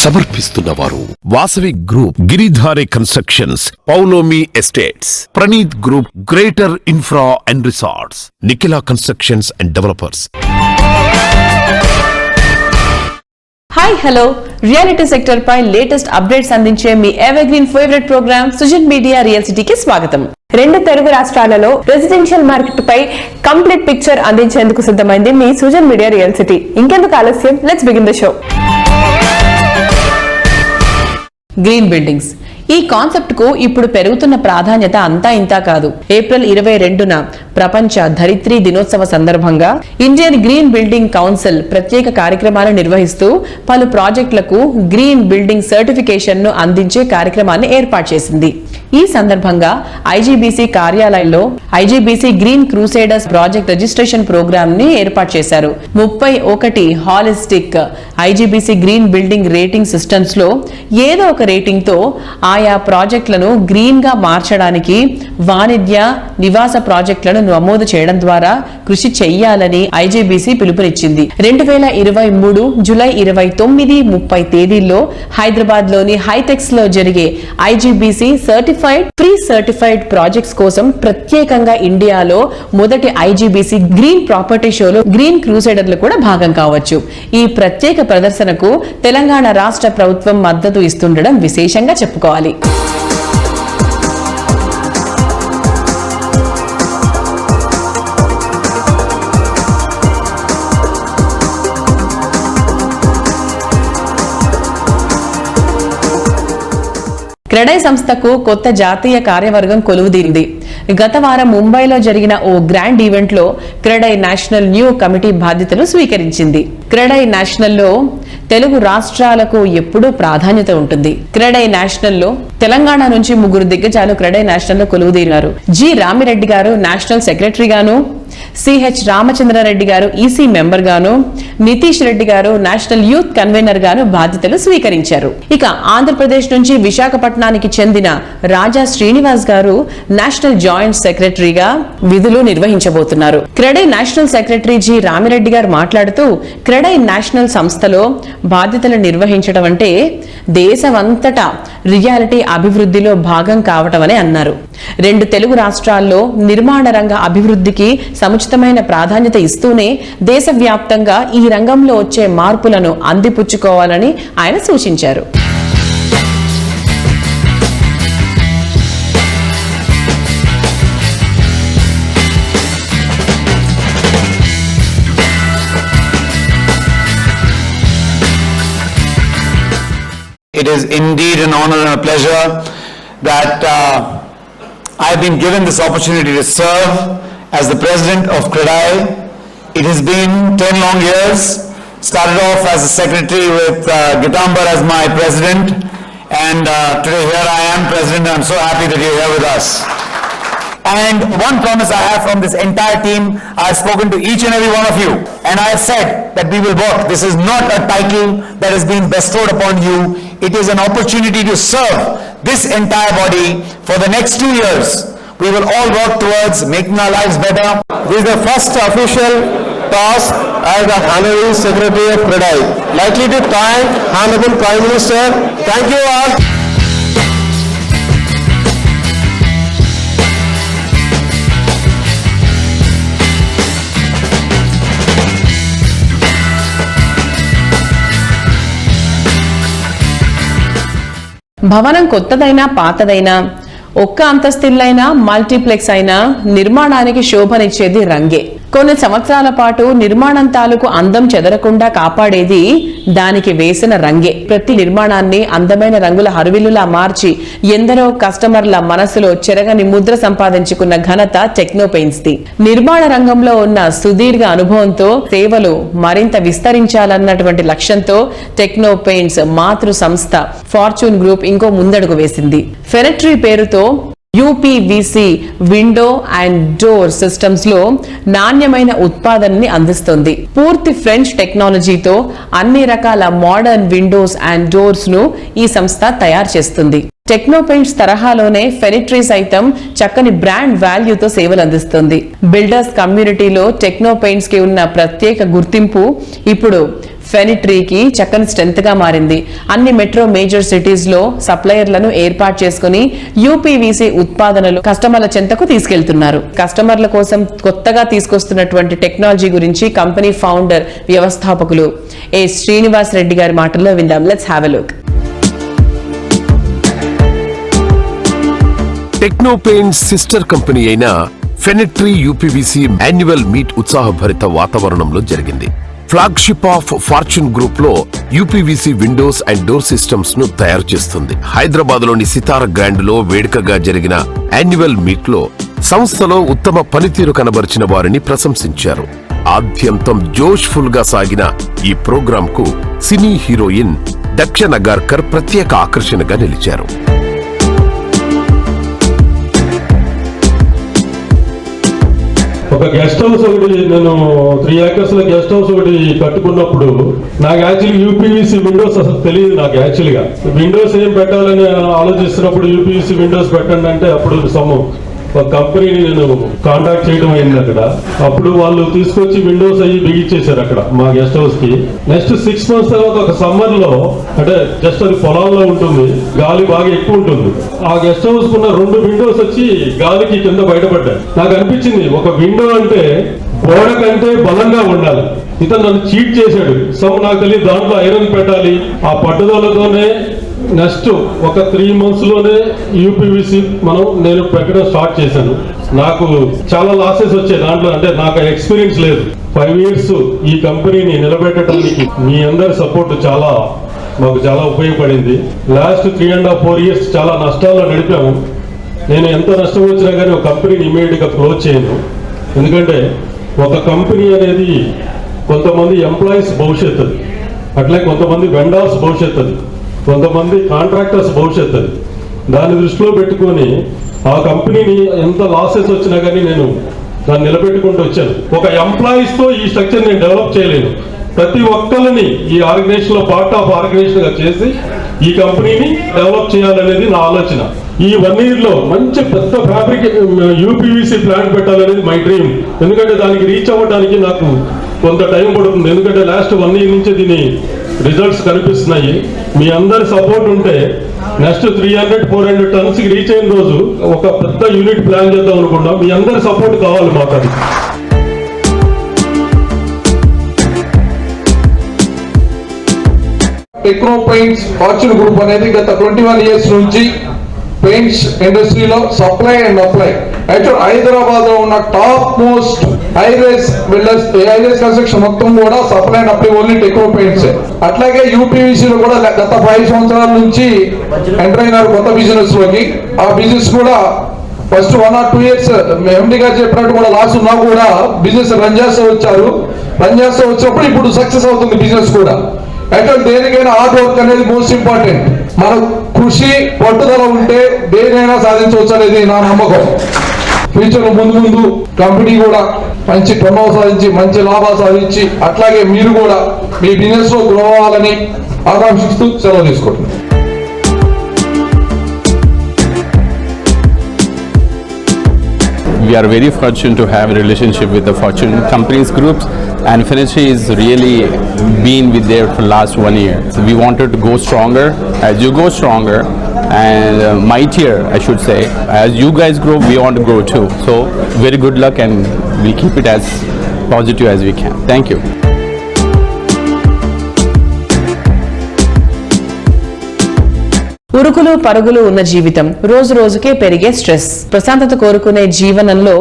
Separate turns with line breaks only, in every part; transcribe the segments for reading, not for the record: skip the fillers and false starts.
సమర్పిస్తున్నవారు Vasavi group, Giridhari constructions, Poulomi estates, Praneeth group, greater infra and resorts, Nikhila constructions and developers.
Hi hello, reality sector పై latest updates అందించే మీ evergreen favourite programme Sujan media real సిటీకి స్వాగతం. 2 తెలుగు రాష్ట్రాలలో residential market పై complete picture అందించేందుకు సిద్ధమైంది మీ సుజన్ మీడియా రియల్ సిటీ. ఇంకెందుకు ఆలస్యం, let's begin the show. Green buildings ఈ కాన్సెప్ట్ కు ఇప్పుడు పెరుగుతున్న ప్రాధాన్యత అంతా ఇంతా కాదు. ఏప్రిల్ 22న ప్రపంచ ధరిత్రీ దినోత్సవ సందర్భంగా ఇండియన్ గ్రీన్ బిల్డింగ్ కౌన్సిల్ ప్రత్యేక కార్యక్రమాలు నిర్వహిస్తూ పలు ప్రాజెక్టులకు గ్రీన్ బిల్డింగ్ సర్టిఫికేషన్ ను అందించే కార్యక్రమాన్ని ఏర్పాటు చేసింది. ఈ సందర్భంగా ఐజీబీసీ కార్యాలయంలో IGBC green crusaders project registration programme ని ఏర్పాటు చేశారు. 31 holistic IGBC green building rating systems లో ఏదో ఒక రేటింగ్ తో ఆయా ప్రాజెక్టులను గ్రీన్ గా మార్చడానికి వాణిజ్య నివాస ప్రాజెక్టులను నమోదు చేయడం ద్వారా కృషి చెయ్యాలని ఐజీబీసీ పిలుపునిచ్చింది. 2023 జూలై 29, 30 తేదీల్లో హైదరాబాద్ లోని హైటెక్స్ లో జరిగే ఐజీబీసీ ప్రీ సర్టిఫైడ్ ప్రాజెక్ట్స్ కోసం ప్రత్యేకంగా ఇండియాలో మొదటి ఐజీబీసీ గ్రీన్ ప్రాపర్టీ షోలో గ్రీన్ క్రూసేడర్లు కూడా భాగం కావచ్చు. ఈ ప్రత్యేక ప్రదర్శనకు తెలంగాణ రాష్ట్ర ప్రభుత్వం మద్దతు ఇస్తుండడం విశేషంగా చెప్పుకోవాలి. క్రెడై సంస్థకు కొత్త జాతీయ కార్యవర్గం కొలువుదీరింది. గత వారం ముంబైలో జరిగిన ఓ గ్రాండ్ ఈవెంట్ లో క్రెడై నేషనల్ న్యూ కమిటీ బాధ్యతలు స్వీకరించింది. క్రెడై నేషనల్ లో తెలుగు రాష్ట్రాలకు ఎప్పుడూ ప్రాధాన్యత ఉంటుంది. క్రెడై నేషనల్ లో తెలంగాణ నుంచి 3 దిగ్గజాలు క్రెడై నేషనల్ లో కొలువుదీరారు. జి రామిరెడ్డి గారు నేషనల్ సెక్రటరీ గాను, సిహెచ్ రామచంద్రారెడ్డి గారు ఈసీ మెంబర్ గాను, నితీష్ రెడ్డి గారు నేషనల్ యూత్ కన్వీనర్ గాను బాధ్యతలు స్వీకరించారు. ఇక ఆంధ్రప్రదేశ్ నుంచి విశాఖపట్నానికి చెందిన రాజా శ్రీనివాస్ గారు నేషనల్ జాయింట్ సెక్రటరీగా విధులు నిర్వహించబోతున్నారు. CREDAI national secretary G Ramireddy గారు మాట్లాడుతూ, క్రెడై నేషనల్ సంస్థలో బాధ్యతలు నిర్వహించడం అంటే దేశమంతటా రియాలిటీ అభివృద్ధిలో భాగం కావటం అని అన్నారు. 2 తెలుగు రాష్ట్రాల్లో నిర్మాణ రంగ అభివృద్ధికి సముచితమైన ప్రాధాన్యత ఇస్తూనే దేశవ్యాప్తంగా ఈ రంగంలో వచ్చే మార్పులను అందిపుచ్చుకోవాలని ఆయన సూచించారు.
It is indeed an honor and a pleasure that I have been given this opportunity to serve as the president of CREDAI. It has been 10 long years. Started off as a secretary with Gitambar as my president, and today here I am president. I'm so happy that you're here with us. And one promise I have from this entire team, I have spoken to each and every one of you, and I have said that we will work. This is not a title that has been bestowed upon you. It is an opportunity to serve this entire body for the next 2 years. We will all work towards making our lives better. This is the first official task as the Honorary Secretary of CREDAI. Likely to thank Honorable Prime Minister. Thank you all.
భవనం కొత్తదైనా పాతదైనా, ఒక్క అంతస్తులైనా multiplex అయినా నిర్మాణానికి శోభనిచ్చేది రంగే. కొన్ని సంవత్సరాల పాటు నిర్మాణం తాలూకు అందం చెదరకుండా కాపాడేది దానికి వేసిన రంగే. ప్రతి నిర్మాణాన్ని అందమైన రంగుల హరువిల్లులా మార్చి ఎందరో కస్టమర్ల మనసులో చెరగని ముద్ర సంపాదించుకున్న ఘనత టెక్నో పెయింట్స్ ది. నిర్మాణ రంగంలో ఉన్న సుదీర్ఘ అనుభవంతో సేవలు మరింత విస్తరించాలన్నటువంటి లక్ష్యంతో టెక్నో పెయింట్స్ మాతృ సంస్థ ఫార్చ్యూన్ గ్రూప్ ఇంకో ముందడుగు వేసింది. ఫెనెట్రీ పేరుతో UPVC window and door systems లో నాణ్యమైన ఉత్పాదనని అందిస్తుంది. పూర్తి ఫ్రెంచ్ టెక్నాలజీతో అన్ని రకాల మోడర్న్ విండోస్ అండ్ డోర్స్ ను ఈ సంస్థ తయారు చేస్తుంది. టెక్నో పెయింట్స్ తరహాలోనే ఫెనిట్రీ సైతం చక్కని బ్రాండ్ వాల్యూతో సేవలు అందిస్తుంది. బిల్డర్స్ కమ్యూనిటీలో టెక్నో పెయింట్స్ కి ఉన్న ప్రత్యేక గుర్తింపు ఇప్పుడు ఫెనిట్రీకి చక్కని స్ట్రెంత్ గా మారింది. అన్ని మెట్రో మేజర్ సిటీస్ లో సప్లయర్లను ఏర్పాటు చేసుకుని యూపీవీసీ ఉత్పాదనలు కస్టమర్ల చెంతకు తీసుకెళ్తున్నారు. కస్టమర్ల కోసం కొత్తగా తీసుకొస్తున్నటువంటి టెక్నాలజీ గురించి కంపెనీ ఫౌండర్ వ్యవస్థాపకులు ఏ శ్రీనివాస్ రెడ్డి గారి మాటల్లో విందాం. Let's have a look.
టెక్నోపెయిన్ సిస్టర్ కంపెనీ అయిన ఫెనిట్రీ యూపీవీసీ యాన్యువల్ మీట్ ఉత్సాహభరిత వాతావరణంలో జరిగింది. ఫ్లాగ్షిప్ ఆఫ్ ఫార్చ్యూన్ గ్రూప్ లో UPVC windows and door systems ను తయారు చేస్తుంది. హైదరాబాద్ లోని సితార గ్రాండ్ లో వేడుకగా జరిగిన యాన్యువల్ మీట్ లో సంస్థలో ఉత్తమ పనితీరు కనబరిచిన వారిని ప్రశంసించారు. ఆద్యంతం జోష్ ఫుల్ గా సాగిన ఈ ప్రోగ్రాం కు సినీ హీరోయిన్ దక్ష నగార్కర్ ప్రత్యేక ఆకర్షణగా నిలిచారు.
ఒక గెస్ట్ హౌస్ ఒకటి నేను 3 acres లో గెస్ట్ హౌస్ ఒకటి కట్టుకున్నప్పుడు నాకు యాక్చువల్లీ యూపీవీసీ విండోస్ అసలు తెలియదు. నాకు యాక్చువల్గా విండోస్ ఏం పెట్టాలని ఆలోచిస్తున్నప్పుడు యూపీవీసీ విండోస్ పెట్టండి అంటే అప్పుడు ఒక కంపెనీని నేను కాంటాక్ట్ చేయడం అయింది అక్కడ. అప్పుడు వాళ్ళు తీసుకొచ్చి విండోస్ అయ్యి బిగించేశారు అక్కడ మా గెస్ట్ హౌస్ కి. నెక్స్ట్ 6 months తర్వాత ఒక సమ్మర్ లో, అంటే జస్ట్ అది పొలాల్లో ఉంటుంది, గాలి బాగా ఎక్కువ ఉంటుంది. ఆ గెస్ట్ హౌస్ కున్న 2 విండోస్ వచ్చి గాలికి కింద బయటపడ్డాయి. నాకు అనిపించింది ఒక విండో అంటే గోడ కంటే బలంగా ఉండాలి. ఇతను నన్ను చీట్ చేశాడు. నాకు తెలియదు దాంట్లో ఐరన్ పెట్టాలి. ఆ పట్టుదలతోనే నెక్స్ట్ ఒక 3 months లోనే యూపీవీసీ నేను పెట్టడం స్టార్ట్ చేశాను. నాకు చాలా లాసెస్ వచ్చాయి దాంట్లో, అంటే నాకు ఎక్స్పీరియన్స్ లేదు. 5 years ఈ కంపెనీని నిలబెట్టడానికి మీ అందరి సపోర్ట్ మాకు చాలా ఉపయోగపడింది. లాస్ట్ 3.5-4 years చాలా నష్టాల్లో నడిపాము. నేను ఎంత నష్టం వచ్చినా కానీ ఒక కంపెనీని ఇమీడియట్ గా క్లోజ్ చేయను. ఎందుకంటే ఒక కంపెనీ అనేది కొంతమంది ఎంప్లాయీస్ భవిష్యత్తు, అట్లే కొంతమంది వెండర్స్ భవిష్యత్తు, కొంతమంది కాంట్రాక్టర్స్ భవిష్యత్తు. దాన్ని దృష్టిలో పెట్టుకొని ఆ కంపెనీని ఎంత లాసెస్ వచ్చినా కానీ నేను దాన్ని నిలబెట్టుకుంటూ వచ్చాను. ఒక ఎంప్లాయీస్ తో ఈ స్ట్రక్చర్ నేను డెవలప్ చేయలేను. ప్రతి ఒక్కరిని ఈ ఆర్గనైజేషన్ లో పార్ట్ ఆఫ్ ఆర్గనైజేషన్ గా చేసి ఈ కంపెనీని డెవలప్ చేయాలనేది నా ఆలోచన. ఈ 1 year లో మంచి పెద్ద ఫ్యాబ్రిక్ యూపీవీసీ ప్లాంట్ పెట్టాలనేది మై డ్రీమ్. ఎందుకంటే దానికి రీచ్ అవ్వడానికి నాకు కొంత టైం పడుతుంది. ఎందుకంటే లాస్ట్ 1 year నుంచి దీని రిజల్ట్స్ కనిపిస్తున్నాయి. మీ అందరి సపోర్ట్ ఉంటే నెక్స్ట్ 300-400 tons కి రీచ్ అయిన రోజు ఒక పెద్ద యూనిట్ ప్లాన్ చేద్దాం అనుకున్నాం. మీ అందరి సపోర్ట్ కావాలి మాకు. అది
టెక్నోపెయిన్స్ ఫార్చ్యూన్ గ్రూప్ అనేది గత 21 years నుంచి పెయింట్స్ ఇండస్ట్రీలో supply and apply. Actual Hyderabad లో ఉన్న టాప్ మోస్ట్ హైవేస్ కన్స్ట్రక్షన్ మొత్తం కూడా సప్లై అండ్ అప్లై ఓన్లీ టెక్నోపెయింట్స్. అట్లాగే యూపీవీసీలో కూడా గత 5 సంవత్సరాల నుంచి ఎంటర్ అయినారు కొత్త బిజినెస్ లోకి. ఆ బిజినెస్ కూడా ఫస్ట్ 1 or 2 years ఎండి గారు చెప్పినట్టు కూడా లాస్ ఉన్నా కూడా బిజినెస్ రన్ చేస్తూ వచ్చారు. రన్ చేస్తూ వచ్చినప్పుడు ఇప్పుడు సక్సెస్ అవుతుంది బిజినెస్ కూడా. యాక్చువల్ దేనికైనా హార్డ్ వర్క్ అనేది మోస్ట్ ఇంపార్టెంట్. మన కృషి పట్టుదల ఉంటే దేనికైనా సాధించవచ్చు అనేది నా నమ్మకం. ఫ్యూచర్ ముందు కంపెనీ కూడా మంచి టర్నోవర్ సాధించి మంచి లాభాలు సాధించి అట్లాగే మీరు కూడా మీ బిజినెస్ లో గ్రో అవ్వాలని ఆకాంక్షిస్తూ సెలవు తీసుకుంటున్నాను.
We are very fortunate to have a relationship with the Fortune companies groups, and Fenitry is really been with there for last 1 year. So we wanted to go stronger. As you go stronger and mightier, I should say, as you guys grow, we want to grow too. So very good luck, and we'll keep it as positive as we can. Thank you.
ఉరుకులు పరుగులు ఉన్న జీవితం, రోజు రోజుకే పెరిగే stress. ప్రశాంతత కోరుకునే జీవనంలో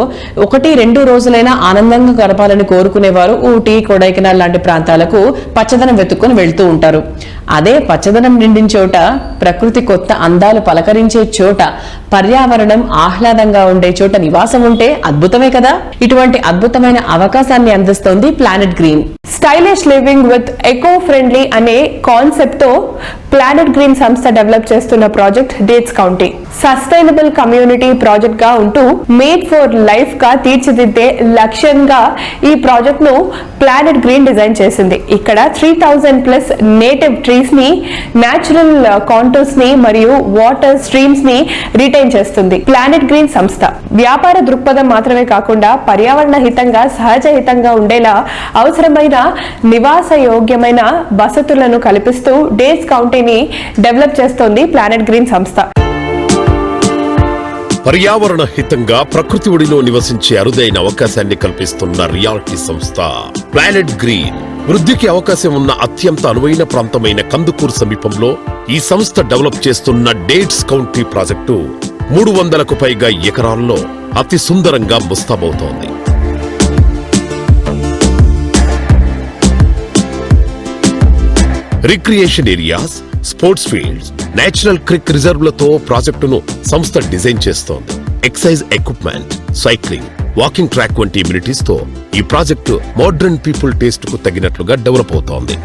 1-2 రోజులైనా ఆనందంగా గడపాలని కోరుకునేవారు ఊటీ, కొడైకెనాల్ లాంటి ప్రాంతాలకు పచ్చదనం వెతుక్కొని వెళ్తూ ఉంటారు. అదే పచ్చదనం నిండిన చోట, ప్రకృతి కొత్త అందాలు పలకరించే చోట, పర్యావరణం ఆహ్లాదంగా ఉండే చోట నివాసం ఉంటే అద్భుతమే కదా. ఇటువంటి అద్భుతమైన అవకాశాన్ని అందిస్తోంది planet green. Stylish living with eco friendly అనే కాన్సెప్ట్ తో ప్లానెట్ గ్రీన్ సంస్థ డెవలప్ చేస్తున్న project dates county sustainable community project గా ఉంటూ మేడ్ ఫర్ లైఫ్ గా తీర్చిదిద్దే లక్ష్యంగా ఈ ప్రాజెక్ట్ ను ప్లానెట్ గ్రీన్ డిజైన్ చేసింది. ఇక్కడ 3000+ నేటివ్ ట్రీస్
ట్రీస్ ని, న్యాచురల్ కాంటూర్స్ ని మరియు వాటర్ స్ట్రీమ్స్ ని రిటైన్ చేస్తుంది. ప్లానెట్ గ్రీన్ సంస్థ వ్యాపార దృక్పథం మాత్రమే కాకుండా పర్యావరణ హితంగా, సహజ హితంగా ఉండేలా అవసరమైన నివాస యోగ్యమైన వసతులను కల్పిస్తూ డేట్స్ కౌంటీని డెవలప్ చేస్తోంది ప్లానెట్ గ్రీన్ సంస్థ.
పర్యావరణ హితంగా ప్రకృతి ఒడిలో నివసించే అరుదైన అవకాశాన్ని కల్పిస్తున్న రియాలిటీ సంస్థ ప్లానెట్ గ్రీన్. వృద్ధికి అవకాశం ఉన్న అత్యంత అనువైన ప్రాంతమైన కందుకూరు సమీపంలో ఈ సంస్థ డెవలప్ చేస్తున్న డేట్స్ కౌంటీ ప్రాజెక్టు 300కు పైగా ఎకరాల్లో అతి సుందరంగా ముస్తాబవుతోంది. Recreation areas, sports fields, natural creek రిజర్వ్లతో ప్రాజెక్టును సంస్థ డిజైన్ చేస్తోంది. Exercise equipment, cycling, walking track వంటి ఎమ్యూనిటీస్ తో ఈ ప్రాజెక్టు మోడర్న్ పీపుల్ టేస్ట్ కు తగినట్లుగా డెవలప్ అవుతోంది.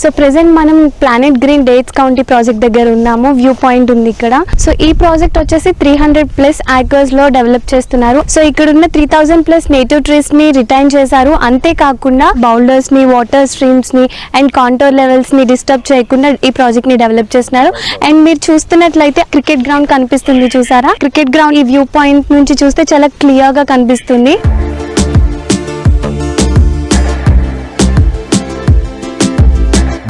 సో ప్రెసెంట్ మనం planet green dates county project దగ్గర ఉన్నాము. వ్యూ పాయింట్ ఉంది ఇక్కడ. సో ఈ ప్రాజెక్ట్ వచ్చేసి 300+ ఏకర్స్ లో డెవలప్ చేస్తున్నారు. సో ఇక్కడ ఉన్న 3000+ నేటివ్ ట్రీస్ ని రిటైన్ చేశారు. అంతేకాకుండా బౌల్డర్స్ ని, వాటర్ స్ట్రీమ్స్ ని అండ్ కాంటోర్ లెవెల్స్ ని డిస్టర్బ్ చేయకుండా ఈ ప్రాజెక్ట్ ని డెవలప్ చేస్తున్నారు. అండ్ మీరు చూస్తున్నట్లయితే క్రికెట్ గ్రౌండ్ కనిపిస్తుంది, చూసారా? క్రికెట్ గ్రౌండ్ ఈ వ్యూ పాయింట్ నుంచి చూస్తే చాలా క్లియర్ గా కనిపిస్తుంది.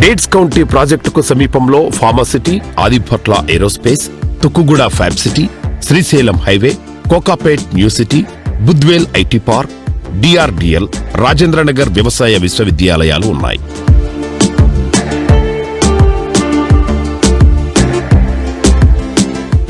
డేట్స్ కౌంటీ ప్రాజెక్టుకు సమీపంలో pharma city, Adibatla aerospace, Tukkuguda fab city, Srisailam highway, Kokapet new city, Budvel IT park, DRDL, Rajendranagar వ్యవసాయ విశ్వవిద్యాలయాలు ఉన్నాయి.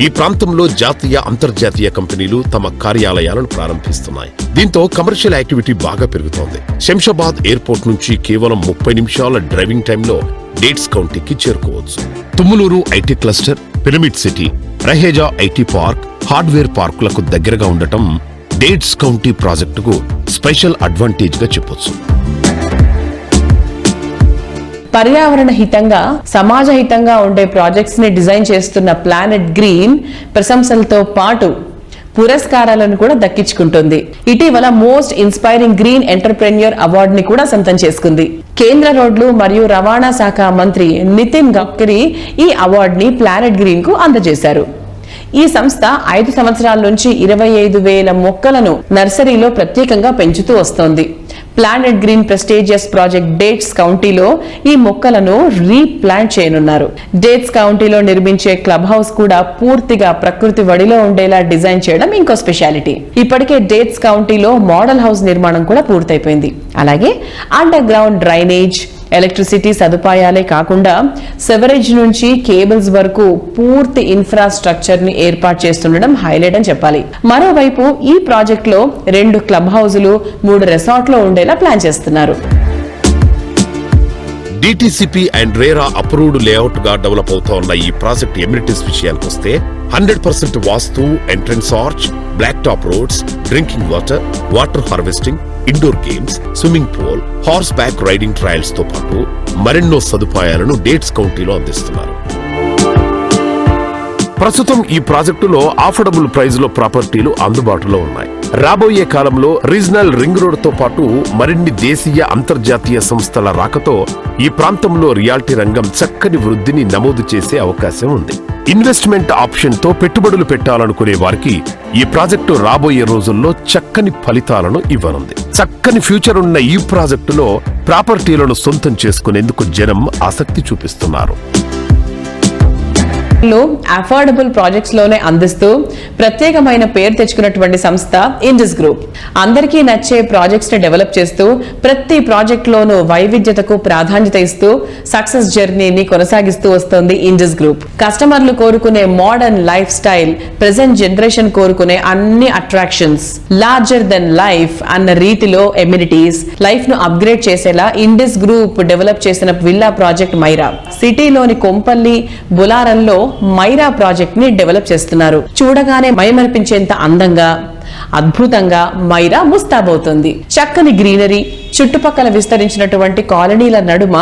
ఈ ప్రాంతంలో జాతీయ, అంతర్జాతీయ కంపెనీలు తమ కార్యాలయాలను ప్రారంభిస్తున్నాయి. దీంతో కమర్షియల్ యాక్టివిటీ బాగా పెరుగుతోంది. శంషాబాద్ ఎయిర్పోర్ట్ నుంచి కేవలం 30 నిమిషాల డ్రైవింగ్ టైంలో డేట్స్ కౌంటీకి చేరుకోవచ్చు. Thummaluru IT cluster, pyramid city, Raheja IT park, hardware పార్కులకు దగ్గరగా ఉండటం డేట్స్ కౌంటీ ప్రాజెక్టుకు స్పెషల్ అడ్వాంటేజ్ గా చెప్పొచ్చు.
పర్యావరణ హితంగా, సమాజ హితంగా ఉండే ప్రాజెక్ట్స్ ని డిజైన్ చేస్తున్న ప్లానెట్ గ్రీన్ ప్రశంసలతో పాటు పురస్కారాలను కూడా దక్కించుకుంటుంది. ఇటీవల most inspiring green entrepreneur award ని కూడా సొంతం చేసుకుంది. కేంద్ర రోడ్లు మరియు రవాణా శాఖ మంత్రి నితిన్ గడ్కరీ ఈ అవార్డుని ప్లానెట్ గ్రీన్ కు అందజేశారు. ఈ సంస్థ 5 సంవత్సరాల నుంచి 25,000 మొక్కలను నర్సరీలో ప్రత్యేకంగా పెంచుతూ వస్తోంది. Planet green prestigious project Dates కౌంటీలో ఈ మొక్కలను రీప్లాంట్ చేయనున్నారు. డేట్స్ కౌంటీలో నిర్మించే క్లబ్ హౌస్ కూడా పూర్తిగా ప్రకృతి వడిలో ఉండేలా డిజైన్ చేయడం ఇంకో స్పెషాలిటీ. ఇప్పటికే డేట్స్ కౌంటీలో మోడల్ హౌస్ నిర్మాణం కూడా పూర్తయిపోయింది. అలాగే అండర్ గ్రౌండ్ డ్రైనేజ్, ఎలక్ట్రిసిటీ సదుపాయాలే కాకుండా సెవరేజ్ నుంచి కేబుల్స్ వరకు పూర్తి ఇన్ఫ్రాస్ట్రక్చర్ ని ఏర్పాటు చేస్తుండడం హైలైట్ అని చెప్పాలి. మరోవైపు ఈ ప్రాజెక్ట్ లో 2 క్లబ్ హౌజులు, 3 రిసార్ట్లు ఉండేలా ప్లాన్ చేస్తున్నారు.
DTCP and RERA approved layout గా డెవలప్ అవుతా ఉన్న ఈ ప్రాజెక్ట్ ఎమ్యూనిటీస్ విషయానికి వస్తే 100% vastu, entrance arch, black top roads, drinking water, water harvesting, indoor games, swimming pool, horseback riding trials తో పాటు మరెన్నో సదుపాయాలను డేట్స్ కౌంటీలో అందిస్తున్నారు. ప్రస్తుతం ఈ ప్రాజెక్టులో అఫోర్డబుల్ ప్రైస్ లో ప్రాపర్టీలు అందుబాటులో ఉన్నాయి. రాబోయే కాలంలో రీజనల్ రింగ్ రోడ్ తో పాటు మరిన్ని దేశీయ, అంతర్జాతీయ సంస్థల రాకతో ఈ ప్రాంతంలో రియాలిటీ రంగం చక్కని వృద్ధిని నమోదు చేసే అవకాశం ఉంది. ఇన్వెస్ట్మెంట్ ఆప్షన్ తో పెట్టుబడులు పెట్టాలనుకునే వారికి ఈ ప్రాజెక్టు రాబోయే రోజుల్లో చక్కని ఫలితాలను ఇవ్వనుంది. చక్కని ఫ్యూచర్ ఉన్న ఈ ప్రాజెక్టులో ప్రాపర్టీలను సొంతం చేసుకునేందుకు జనం ఆసక్తి చూపిస్తున్నారు.
అఫోర్డబుల్ ప్రాజెక్ట్స్ లోనే అందిస్తూ ప్రత్యేకమైన పేరు తెచ్చుకున్నటువంటి సంస్థ ఇండస్ గ్రూప్. అందరికీ నచ్చే ప్రాజెక్ట్స్ ని డెవలప్ చేస్తూ ప్రతి ప్రాజెక్ట్ లోనూ వైవిధ్యతకు ప్రాధాన్యత ఇస్తూ సక్సెస్ జర్నీని కొనసాగిస్తూ వస్తోంది ఇండస్ గ్రూప్. కస్టమర్లు కోరుకునే modern lifestyle, present generation కోరుకునే అన్ని అట్రాక్షన్స్, లార్జర్ దెన్ లైఫ్ అన్న రీతిలో ఎమ్యూనిటీస్, లైఫ్ ను అప్గ్రేడ్ చేసేలా ఇండస్ గ్రూప్ డెవలప్ చేసిన విల్లా ప్రాజెక్ట్ మైరా. సిటీలోని కొంపల్లి, బులారంలో మైరా ప్రాజెక్ట్ ని డెవలప్ చేస్తున్నారు. చూడగానే మైమరిపించేంత అందంగా, అద్భుతంగా మైరా ముస్తాబవుతుంది. చక్కని గ్రీనరీ, చుట్టుపక్కల విస్తరించినటువంటి కాలనీల నడుమ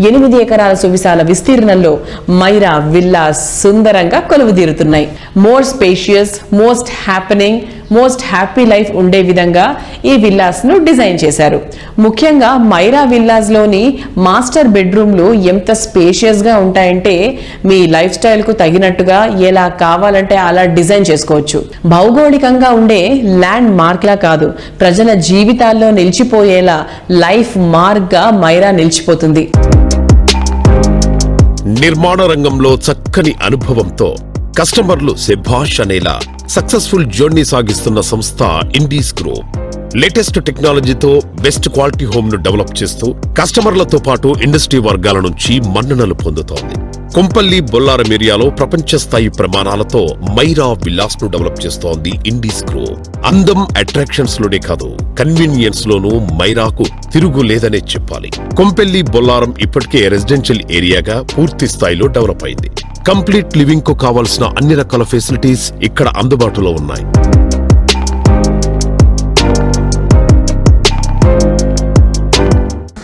8 ఎకరాల సువిశాల విస్తీర్ణంలో మైరా విల్లాస్ సుందరంగా కొలువుదీరుతున్నాయి. More spacious, most happening, most happy life ఉండే విధంగా ఈ విల్లాస్ ను డిజైన్ చేశారు. ముఖ్యంగా మైరా విల్లాస్ లోని మాస్టర్ బెడ్రూమ్లు ఎంత స్పేషియస్ గా ఉంటాయంటే మీ లైఫ్ స్టైల్ కు తగినట్టుగా ఎలా కావాలంటే అలా డిజైన్ చేసుకోవచ్చు. భౌగోళికంగా ఉండే ల్యాండ్ మార్క్ లా కాదు, ప్రజల జీవితాల్లో నిలిచిపోయేలా లైఫ్ మార్క్ గా మైరా నిలిచిపోతుంది.
నిర్మాణ రంగంలో చక్కని అనుభవంతో కస్టమర్లు శభాష్ అనేలా సక్సెస్ఫుల్ జర్నీ సాగిస్తున్న సంస్థ ఇండీస్ గ్రూప్. లేటెస్ట్ టెక్నాలజీతో బెస్ట్ క్వాలిటీ హోమ్ ను డెవలప్ చేస్తూ కస్టమర్లతో పాటు ఇండస్ట్రీ వర్గాల నుంచి మన్ననలు పొందుతోంది. కొంపల్లి బొల్లారం ఏరియాలో ప్రపంచ స్థాయి ప్రమాణాలతో మైరా విల్లాస్ ను డెవలప్ చేస్తోంది ఇండీస్ గ్రూప్. అందం, అట్రాక్షన్స్ లోనే కాదు, కన్వీనియన్స్ లోనూ మైరాకు తిరుగు లేదనే చెప్పాలి. కొంపల్లి బొల్లారం ఇప్పటికే రెసిడెన్షియల్ ఏరియాగా పూర్తి స్థాయిలో డెవలప్ అయింది. కంప్లీట్ లివింగ్ కు కావాల్సిన అన్ని రకాల ఫెసిలిటీస్ ఇక్కడ అందుబాటులో ఉన్నాయి.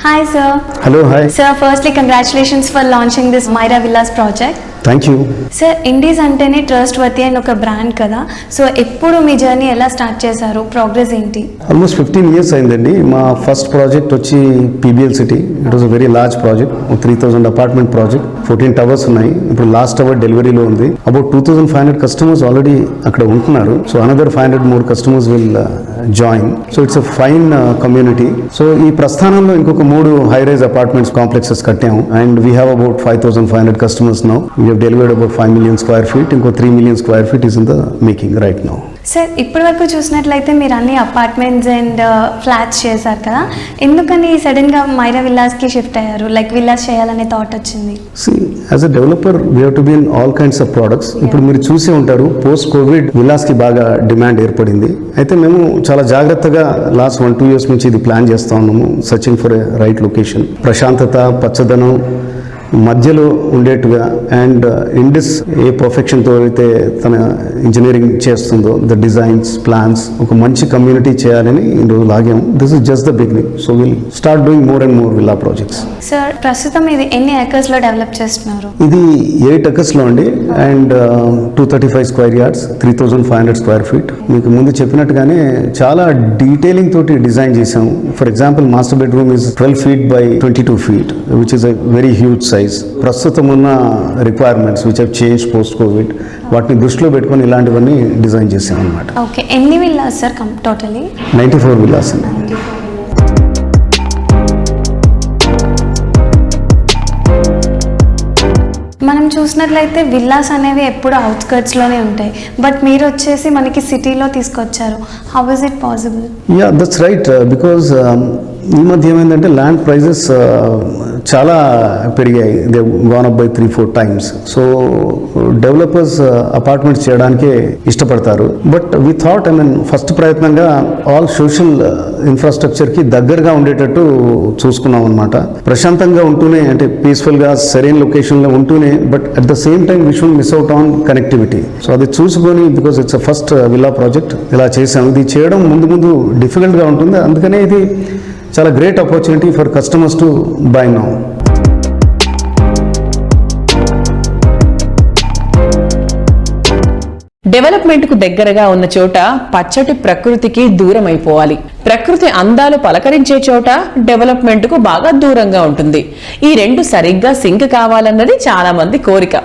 Hi sir.
Hello, hi.
Sir, firstly congratulations for launching this Myra Villas project.
Thank you.
Sir, Indies అంటేనే ట్రస్ట్ వర్తీ అండ్ ఒక బ్రాండ్ కదా, సో ఎప్పుడు మీ జర్నీ ఎలా స్టార్ట్ చేశారు, ప్రోగ్రెస్ ఏంటి?
ఆల్మోస్ట్ 15 years అయిందండి. మా ఫస్ట్ ప్రాజెక్ట్ వచ్చి PBL city. It was a very large project, 3000 apartment project, 14 towers ఉన్నాయి. ఇప్పుడు లాస్ట్ టవర్ డెలివరీలో ఉంది. అబౌట్ 2500 కస్టమర్స్ ఆల్రెడీ అక్కడ ఉంటున్నారు. So another 500 more customers will join. So it's a fine community. So ఈ ప్రస్థానంలో ఇంకొక 3 హై రైజ్ అపార్ట్మెంట్స్ కాంప్లెక్సెస్ కట్టాము. And we have about 5500 customers now. We have delivered about 5 million square feet. ఇంకో 3 million square feet is in the making right now.
Sir, ఇప్పటి వరకు చూసినట్లయితే మీరు అన్ని అపార్ట్మెంట్స్ అండ్ ఫ్లాట్స్ చేశారు కదా, ఎందుకని సడన్ గా మైరా విల్లాస్ కి షిఫ్ట్ అయ్యారు? లైక్ విల్లాస్ చేయాలనే థాట్ వచ్చింది?
See, as a developer, we have to be in all kinds of products. ఇప్పుడు మీరు చూసి ఉంటారు, పోస్ట్ కోవిడ్ విల్లాస్ కి బాగా డిమాండ్ ఏర్పడింది. అయితే మేము చాలా జాగ్రత్తగా లాస్ట్ 1-2 years నుంచి ఇది ప్లాన్ చేస్తా ఉన్నాము. Searching for a right location, ప్రశాంతత, పచ్చదనం మధ్యలో ఉండేట్టుగా. అండ్ ఇండిస్ ఏ పర్ఫెక్షన్తో అయితే తన ఇంజనీరింగ్ చేస్తుందో, ద డిజైన్స్, ప్లాన్స్, ఒక మంచి కమ్యూనిటీ చేయాలని ఈరోజు లాగాము. This is just the beginning. So will start doing more and more villa projects.
Sir, ప్రస్తుతం ఇది ఎన్ని ఏకర్స్ లో డెవలప్ చేస్తున్నారు?
ఇది 8 acres లో అండి. And 235 square yards, 3500 square feet. మీకు ముందు చెప్పినట్టుగానే చాలా డీటెయిలింగ్ తోటి డిజైన్ చేసాము. For example, master bedroom is 12 feet by 22 feet, which is a very huge size. ప్రస్తుతం ఉన్న requirements which have change post Covid, వాటిని దృష్టిలో పెట్టుకొని ఇలాంటివన్నీ డిజైన్ చేసాం అనమాట.
ఓకే, ఎన్ని విల్లాస్ సార్ టోటలీ?
94 విల్లాస్ అండి.
మనం చూసినట్లయితే విల్లాస్ అనేవి ఎప్పుడు అవుట్స్కర్ట్స్ లోనే ఉంటాయి, బట్ మీరు వచ్చేసి మనకి సిటీలో తీసుకొచ్చారు. How is it possible?
Yeah, that's right. Because ఈ మధ్య ఏమైందంటే ల్యాండ్ ప్రైజెస్ చాలా పెరిగాయి. They gone up by 3-4 times. So developers apartments చేయడానికే ఇష్టపడతారు. బట్ వి థాట్, ఫస్ట్ ప్రయత్నంగా ఆల్ సోషల్ ఇన్ఫ్రాస్ట్రక్చర్కి దగ్గరగా ఉండేటట్టు చూసుకున్నాం అనమాట. ప్రశాంతంగా ఉంటూనే, అంటే పీస్ఫుల్గా సరైన లొకేషన్లో ఉంటూనే, but at the same time we should miss out on connectivity. So అది చూసుకొని, because it's a first villa project, ఇలా చేసాం. ఇది చేయడం ముందు డిఫికల్ట్గా ఉంటుంది. అందుకనే ఇది చాలా great opportunity for customers to buy now.
Development కు దగ్గరగా ఉన్న చోట పచ్చటి ప్రకృతికి దూరం అయిపోవాలి. ప్రకృతి అందాలు పలకరించే చోట డెవలప్మెంట్ కు బాగా దూరంగా ఉంటుంది. ఈ రెండు సరిగ్గా సింక్ కావాలన్నది చాలా మంది కోరిక.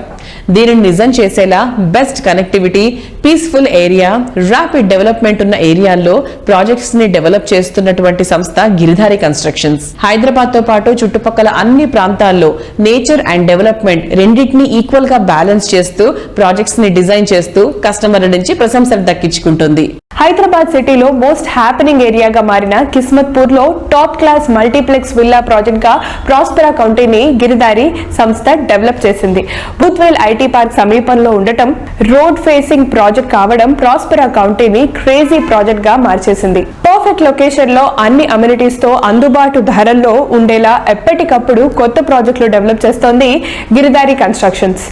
దీనిని నిజం చేసేలా best connectivity, peaceful area, rapid development ఉన్న ఏరియాల్లో ప్రాజెక్ట్స్ ని డెవలప్ చేస్తున్నటువంటి సంస్థ గిరిధారి కన్స్ట్రక్షన్స్. హైదరాబాద్ తో పాటు చుట్టుపక్కల అన్ని ప్రాంతాల్లో నేచర్ అండ్ డెవలప్మెంట్ రెండింటినీ ఈక్వల్ గా బ్యాలెన్స్ చేస్తూ ప్రాజెక్ట్స్ ని డిజైన్ చేస్తూ కస్టమర్ల నుంచి ప్రశంసలు దక్కించుకుంటుంది.
హైదరాబాద్ సిటీలో మోస్ట్ హ్యాపెనింగ్ ఏరియాగా మారిన కిస్మత్పూర్ లో top class multiplex villa project గా ప్రాస్పెరా కౌంటీని గిరిధారి సంస్థ డెవలప్ చేసింది. బుత్వేల్ ఐటీ పార్క్ సమీపంలో ఉండటం, రోడ్ ఫేసింగ్ ప్రాజెక్ట్ కావడం ప్రాస్పెరా కౌంటీని క్రేజీ ప్రాజెక్ట్ గా మార్చేసింది. పర్ఫెక్ట్ లొకేషన్ లో అన్ని అమ్యూనిటీస్ తో అందుబాటు ధరల్లో ఉండేలా ఎప్పటికప్పుడు కొత్త ప్రాజెక్టులు డెవలప్ చేస్తోంది గిరిధారి కన్స్ట్రక్షన్స్.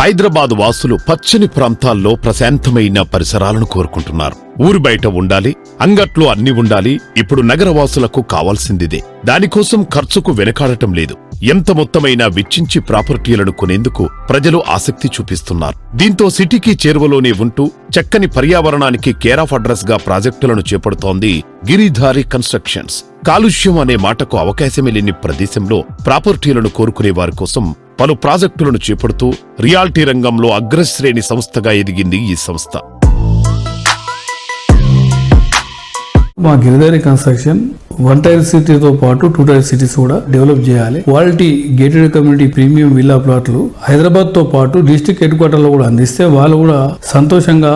హైదరాబాద్ వాసులు పచ్చని ప్రాంతాల్లో ప్రశాంతమైన పరిసరాలను కోరుకుంటున్నారు. ఊరు బయట ఉండాలి, అంగట్లో అన్ని ఉండాలి. ఇప్పుడు నగరవాసులకు కావాల్సిందిదే. దానికోసం ఖర్చుకు వెనకాడటం లేదు. ఎంత మొత్తమైనా వెచ్చించి ప్రాపర్టీలను కొనేందుకు ప్రజలు ఆసక్తి చూపిస్తున్నారు. దీంతో సిటీకి చేరువలోనే ఉంటూ చక్కని పర్యావరణానికి కేర్ ఆఫ్ అడ్రస్ గా ప్రాజెక్టులను చేపడుతోంది గిరిధారి కన్స్ట్రక్షన్స్. కాలుష్యం అనే మాటకు అవకాశమే లేని ప్రదేశంలో ప్రాపర్టీలను కోరుకునే వారి కోసం పలు ప్రాజెక్టులను చేపడుతూ రియాల్టీ రంగంలో అగ్రశ్రేణి సంస్థగా ఎదిగింది ఈ సంస్థ.
మా గిరిధారి కన్స్ట్రక్షన్ 1 టైర్ సిటీతో పాటు 2 టైర్ సిటీస్ కూడా డెవలప్ చేయాలి. Quality gated community premium villa ప్లాట్లు హైదరాబాద్ తో పాటు డిస్ట్రిక్ట్ హెడ్ క్వార్టర్ లో కూడా అందిస్తే వాళ్ళు కూడా సంతోషంగా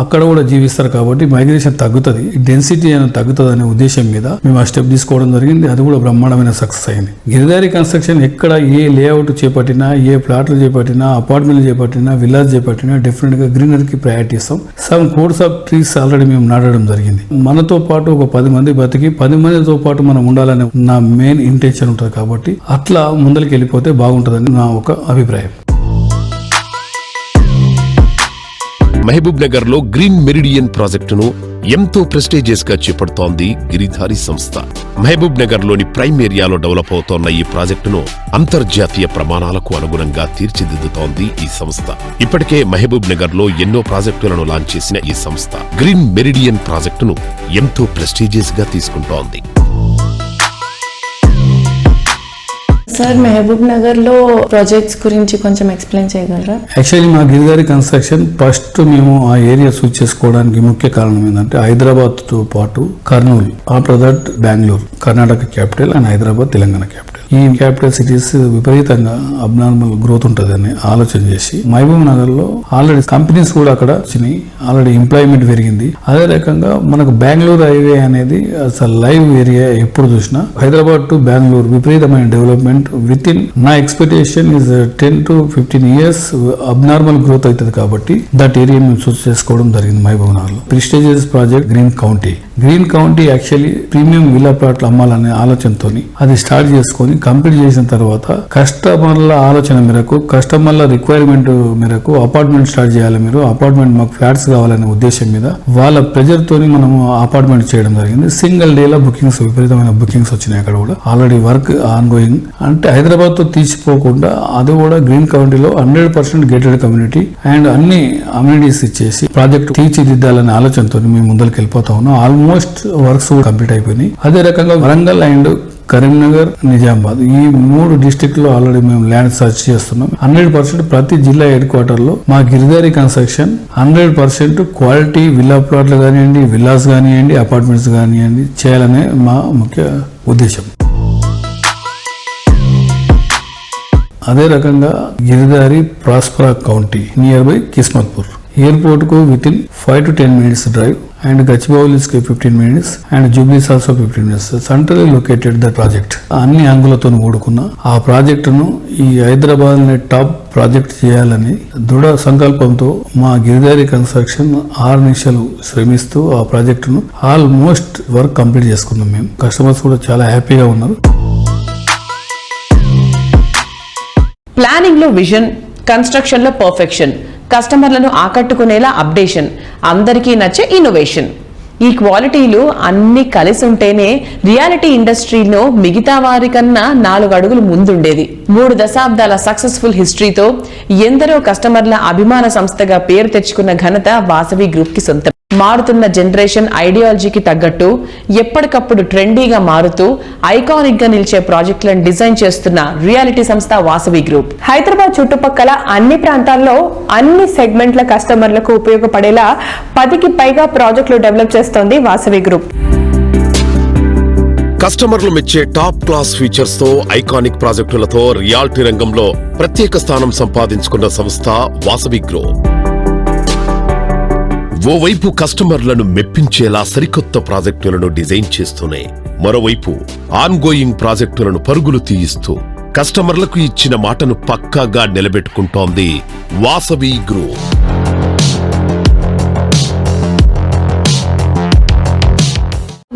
అక్కడ కూడా జీవిస్తారు. కాబట్టి మైగ్రేషన్ తగ్గుతుంది, డెన్సిటీ అనేది తగ్గుతుంది అనే ఉద్దేశం మీద మేము ఆ స్టెప్ తీసుకోవడం జరిగింది. అది కూడా బ్రహ్మాండమైన సక్సెస్ అయింది. గిరిధారి కన్స్ట్రక్షన్ ఎక్కడ ఏ లేఅవుట్ చేపట్టినా, ఏ ప్లాట్లు చేపట్టినా, అపార్ట్మెంట్లు చేపట్టినా, విల్లాస్ చేపట్టినా డెఫినెట్ గా గ్రీనరీకి ప్రయారిటీ ఇస్తాం. 7 crores ఆఫ్ ట్రీస్ ఆల్రెడీ మేము నాటడం జరిగింది. మనతో పాటు ఒక 10 మంది బతికి 10 మందితో పాటు మనం ఉండాలనే నా మెయిన్ ఇంటెన్షన్ ఉంటుంది. కాబట్టి అట్లా ముందరికి వెళ్ళిపోతే బాగుంటుందని నా ఒక అభిప్రాయం.
మహబూబ్ నగర్ లో గ్రీన్ మెరిడియన్ ప్రాజెక్టును ఎంతో ప్రెస్టీజియస్ గా చేపడుతోంది గిరిధారి సంస్థ. మహబూబ్ నగర్ లోని ప్రైమ్ ఏరియాలో డెవలప్ అవుతోన్న ఈ ప్రాజెక్టును అంతర్జాతీయ ప్రమాణాలకు అనుగుణంగా తీర్చిదిద్దుతోంది ఈ సంస్థ. ఇప్పటికే మహబూబ్ నగర్ లో ఎన్నో ప్రాజెక్టులను లాంచ్ చేసిన ఈ సంస్థ గ్రీన్ మెరిడియన్ ప్రాజెక్టును ఎంతో ప్రెస్టీజియస్ గా తీసుకుంటోంది.
సార్, మహబూబ్ నగర్ లో ప్రాజెక్ట్స్ గురించి కొంచెం ఎక్స్ప్లెయిన్ చేయగలరా?
యాక్చువల్లీ మా గిరిధారి కన్స్ట్రక్షన్ ఫస్ట్ మేము ఆ ఏరియా చూస్ చేసుకోవడానికి ముఖ్య కారణం ఏంటంటే హైదరాబాద్ తో పాటు Kurnool, after that Bengaluru, Karnataka capital and Hyderabad Telangana capital. ఈ క్యాపిటల్ సిటీస్ విపరీతంగా అబ్నార్మల్ గ్రోత్ ఉంటుందని ఆలోచన చేసి మహబూబ్ నగర్ లో ఆల్రెడీ కంపెనీస్ కూడా అక్కడ వచ్చినాయి, ఆల్రెడీ ఎంప్లాయ్మెంట్ పెరిగింది. అదే రకంగా మనకు బెంగళూరు హైవే అనేది అసలు లైవ్ ఏరియా ఎప్పుడు చూసినా హైదరాబాద్ టు బెంగళూరు విపరీతమైన డెవలప్మెంట్ విత్ ఇన్ నా expectation is 10 to 15 years abnormal growth అవుతుంది. కాబట్టి దట్ ఏరియా మేము చూస్ చేసుకోవడం జరిగింది మహబూబ్ నగర్ లో. Prestigious project green county actually premium villa ప్లాట్లు అమ్మాలనే ఆలోచనతో అది స్టార్ట్ చేసుకొని కంప్లీట్ చేసిన తర్వాత కస్టమర్ల ఆలోచన మేరకు, కస్టమర్ల రిక్వైర్మెంట్ మేరకు అపార్ట్మెంట్ స్టార్ట్ చేయాలి, మీరు అపార్ట్మెంట్ మాకు ఫ్లాట్స్ కావాలనే ఉద్దేశం మీద వాళ్ళ ప్రెజర్ తోని మనము అపార్ట్మెంట్ చేయడం జరిగింది. సింగిల్ డే లో బుకింగ్స్, విపరీతమైన బుకింగ్స్ వచ్చినాయి. అక్కడ కూడా ఆల్రెడీ వర్క్ ఆన్ గోయింగ్. అంటే హైదరాబాద్ తో తీసిపోకుండా అది కూడా గ్రీన్ కౌంటీలో 100% గేటెడ్ కమ్యూనిటీ అండ్ అన్ని అమ్యూనిటీస్ ఇచ్చేసి ప్రాజెక్ట్ తీర్చిదిద్దాలనే ఆలోచనతో మేము ముందరికి వెళ్ళిపోతా ఉన్నాం. ఆల్మోస్ట్ వర్క్స్ కంప్లీట్ అయిపోయినాయి. అదే రకంగా వరంగల్ అండ్ కరీంనగర్, నిజామాబాద్ ఈ 3 డిస్ట్రిక్ట్ లో ఆల్రెడీ మేము ల్యాండ్ సర్చ్ చేస్తున్నాం. 100% ప్రతి జిల్లా హెడ్ క్వార్టర్ లో మా గిరిధారి కన్స్ట్రక్షన్ 100% క్వాలిటీ విల్లా ప్లాట్లు కానివ్వండి, విల్లాస్ కానివ్వండి, అపార్ట్మెంట్స్ కానివ్వండి చేయాలనే మా ముఖ్య ఉద్దేశం. అదే రకంగా Giridhari Prospera county nearby కిస్మత్పూర్, ఎయిర్పోర్ట్ కు within 5 to 10 minutes drive, and Gachibowli is 15 minutes and Jubilee is also 15 minutes. Centrally located the project. అన్ని అంగులతో కూడుకున్న ఆ ప్రాజెక్టును ఈ హైదరాబాద్ ని టాప్ ప్రాజెక్ట్ చేయాలని దృఢ సంకల్పంతో మా గిరిధారి కన్స్ట్రక్షన్ 6 నిమిషాలు శ్రమిస్తూ ఆ ప్రాజెక్టును ఆల్మోస్ట్ వర్క్ కంప్లీట్ చేసుకున్నాం. మేము కస్టమర్స్ కూడా చాలా హ్యాపీగా ఉన్నారు.
ప్లానింగ్ లో విజన్, కన్స్ట్రక్షన్ లో పర్ఫెక్షన్, కస్టమర్లను ఆకట్టుకునేలా అప్డేషన్, అందరికీ నచ్చే ఇన్నోవేషన్. ఈ క్వాలిటీలు అన్ని కలిసి ఉంటేనే రియాలిటీ ఇండస్ట్రీలో మిగతా వారి కన్నా 4 అడుగులు ముందుండేది. 3 దశాబ్దాల సక్సెస్ఫుల్ హిస్టరీతో ఎందరో కస్టమర్ల అభిమాన సంస్థగా పేరు తెచ్చుకున్న ఘనత వాసవి గ్రూప్ కి సొంతం. మారుతున్న జనరేషన్ ఐడియాలజీకి తగ్గట్టు ఎప్పటికప్పుడు ట్రెండీగా మారుతూ ఐకానిక్ గా నిలిచే ప్రాజెక్టులను డిజైన్ చేస్తున్న రియాలిటీ సంస్థ వాసవి గ్రూప్.
హైదరాబాద్ చుట్టుపక్కల అన్ని ప్రాంతాల్లో అన్ని సెగ్మెంట్ల కస్టమర్లకు ఉపయోగపడేలా 10కి పైగా ప్రాజెక్టులు డెవలప్ చేస్తోంది వాసవి గ్రూప్.
కస్టమర్లు మెచ్చే టాప్ క్లాస్ ఫీచర్స్ తో ఐకానిక్ ప్రాజెక్టులతో రియాలిటీ రంగంలో ప్రత్యేక స్థానం సంపాదించుకున్న సంస్థ వాసవి గ్రూప్. ఓవైపు కస్టమర్లను మెప్పించేలా సరికొత్త ప్రాజెక్టులను డిజైన్ చేస్తూనే మరోవైపు ఆన్ గోయింగ్ ప్రాజెక్టులను పరుగులు తీయిస్తూ కస్టమర్లకు ఇచ్చిన మాటను పక్కాగా నిలబెట్టుకుంటోంది Vasavi group.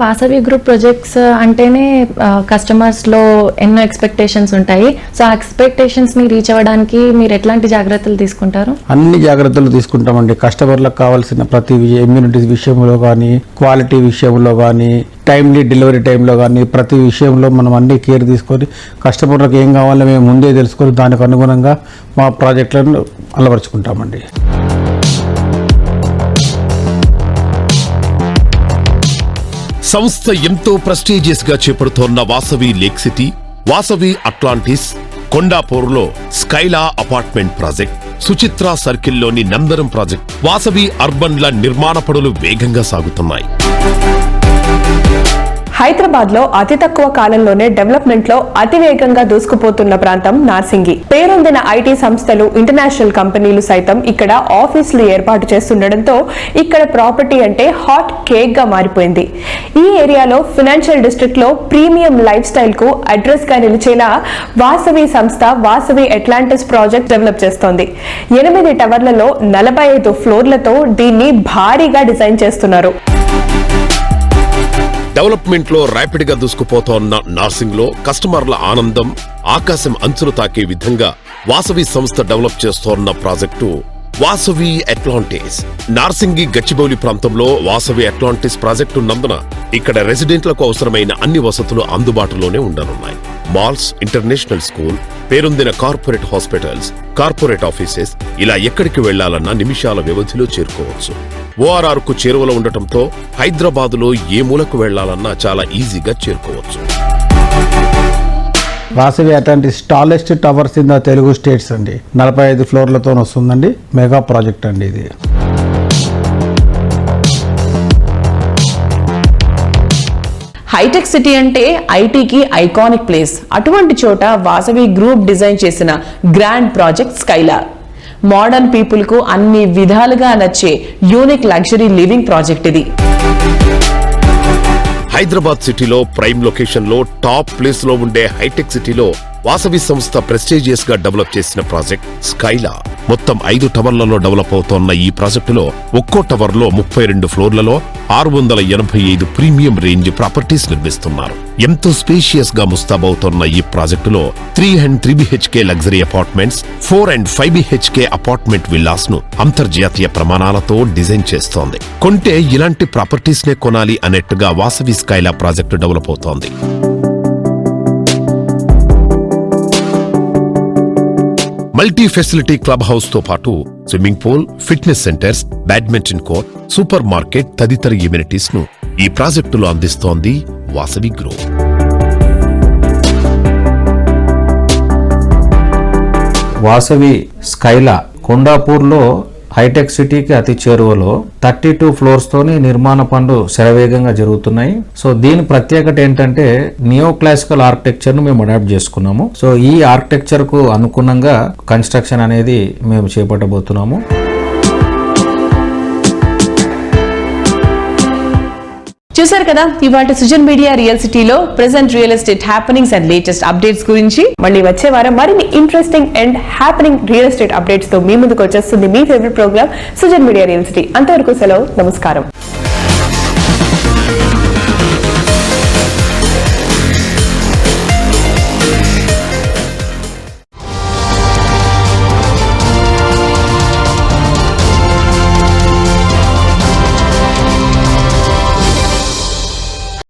Vasavi group projects అంటేనే కస్టమర్స్ లో ఎన్నో ఎక్స్పెక్టేషన్స్ ఉంటాయి. సో ఆ ఎక్స్పెక్టేషన్స్ ని రీచ్ అవ్వడానికి మీరు ఎట్లాంటి జాగ్రత్తలు తీసుకుంటారు?
అన్ని జాగ్రత్తలు తీసుకుంటామండి. కస్టమర్లకు కావాల్సిన ప్రతి ఇమ్యూనిటీస్ విషయంలో కానీ, క్వాలిటీ విషయంలో కానీ, టైమ్లీ డెలివరీ టైంలో కానీ, ప్రతి విషయంలో మనం అన్ని కేర్ తీసుకొని కస్టమర్లకు ఏం కావాలో మేము ముందే తెలుసుకొని దానికి అనుగుణంగా మా ప్రాజెక్టులను అలవరుచుకుంటామండి.
సంస్థ ఎంతో ప్రెస్టీజియస్ గా చేపడుతోన్న Vasavi lake city, Vasavi Atlantis, కొండాపూర్లో స్కైలా అపార్ట్మెంట్ ప్రాజెక్ట్, సుచిత్ర సర్కిల్లోని నందరం ప్రాజెక్ట్, వాసవి అర్బన్ల నిర్మాణ పనులు వేగంగా సాగుతున్నాయి.
హైదరాబాద్ లో అతి తక్కువ కాలంలోనే డెవలప్మెంట్ లో అతివేగంగా దూసుకుపోతున్న ప్రాంతం నార్సింగి. పేరొందిన ఐటీ సంస్థలు, ఇంటర్నేషనల్ కంపెనీలు సైతం ఇక్కడ ఆఫీసులు ఏర్పాటు చేస్తుండటంతో ఇక్కడ ప్రాపర్టీ అంటే హాట్ కేక్ గా మారిపోయింది. ఈ ఏరియాలో ఫైనాన్షియల్ డిస్ట్రిక్ట్ లో ప్రీమియం లైఫ్ స్టైల్ కు అడ్రస్ గా నిలిచేలా వాసవి సంస్థ వాసవి అట్లాంటిస్ ప్రాజెక్ట్ డెవలప్ చేస్తోంది. 8 టవర్లలో 45 ఫ్లోర్లతో దీన్ని భారీగా డిజైన్ చేస్తున్నారు.
డెవలప్మెంట్ లో ర్యాపిడ్ గా దూసుకుపోతోన్న నార్సింగ్ లో కస్టమర్ల ఆనందం ఆకాశం అంచులు తాకే విధంగా వాసవి సంస్థ డెవలప్ చేస్తోన్న ప్రాజెక్టు వాసవి అట్లాంటిస్. నార్సింగి గచ్చిబౌలి ప్రాంతంలో వాసవి అట్లాంటిస్ ప్రాజెక్టు ఉన్నందున ఇక్కడ రెసిడెంట్లకు అవసరమైన అన్ని వసతులు అందుబాటులోనే ఉండనున్నాయి. మాల్స్, ఇంటర్నేషనల్ స్కూల్, పేరొందిన కార్పొరేట్ హాస్పిటల్స్, కార్పొరేట్ ఆఫీసెస్, ఇలా ఎక్కడికి వెళ్లాలన్నా నిమిషాల వ్యవధిలో చేరుకోవచ్చు. ORR కు చేరువలో ఉండటంతో హైదరాబాదులో ఏ మూలకు వెళ్లాలన్నా చాలా ఈజీగా చేరుకోవచ్చు.
Vasavi Atlantis tallest towers in the Telugu states అండి. 45 ఫ్లోర్లతో వస్తుందండి. మెగా ప్రాజెక్ట్ అండి ఇది.
హైటెక్ సిటీ అంటే ఐటీకి ఐకానిక్ ప్లేస్. అటువంటి చోట వాసవి గ్రూప్ డిజైన్ చేసిన grand project Skyla modern people కు అన్ని విధాలుగా నచ్చే యూనిక్ లగ్జరీ లివింగ్ ప్రాజెక్ట్ ఇది.
హైదరాబాద్ సిటీలో ప్రైమ్ లొకేషన్ లో టాప్ ప్లేస్ లో ఉండే హైటెక్ సిటీలో వాసవి సంస్థ ప్రెస్టీజియస్ గా డెవలప్ చేసిన ప్రాజెక్ట్ స్కైలా. మొత్తం 5 టవర్లలో డెవలప్ అవుతోన్న ఈ ప్రాజెక్టులో ఒక్కో టవర్ లో 32 ఫ్లోర్లలో 685 ప్రీమియం రేంజ్ ప్రాపర్టీస్ నిర్మిస్తున్నారు. ఎంతో స్పేషియస్ గా ముస్తాబవుతోన్న ఈ ప్రాజెక్టులో 3 and 3 BHK luxury apartments, 4 and 5 BHK apartment villas ను అంతర్జాతీయ ప్రమాణాలతో డిజైన్ చేస్తోంది. కొంటే ఇలాంటి ప్రాపర్టీస్ నే కొనాలి అన్నట్టుగా వాసవి స్కైలా ప్రాజెక్టు డెవలప్ అవుతోంది. మల్టీ ఫెసిలిటీ క్లబ్ హౌస్ తో పాటు swimming pool, fitness centres, badminton court, super market తదితర ఎమ్యూనిటీస్ ను ఈ ప్రాజెక్టులో అందిస్తోంది వాసవి గ్రూప్.
వాసవి స్కైలా కొండాపూర్లో హైటెక్ సిటీకి అతి చేరువలో 32 ఫ్లోర్స్ తోని నిర్మాణ పనులు శరవేగంగా జరుగుతున్నాయి. సో దీని ప్రత్యేకత ఏంటంటే నియో క్లాసికల్ ఆర్కిటెక్చర్ ను మేము అడాప్ట్ చేసుకున్నాము. సో ఈ ఆర్కిటెక్చర్ కు అనుగుణంగా కన్స్ట్రక్షన్ అనేది మేము చేపట్టబోతున్నాము.
చూసారు కదా ఇవాళ సుజన్ మీడియా రియల్ సిటీలో present real estate happenings and latest updates గురించి.
మళ్ళీ వచ్చే వారం మరిన్ని interesting and happening real estate updates తో మీ ముందుకు వచ్చేస్తుంది మీ favourite programme Sujan media real city. అంతవరకు సెలవు, నమస్కారం.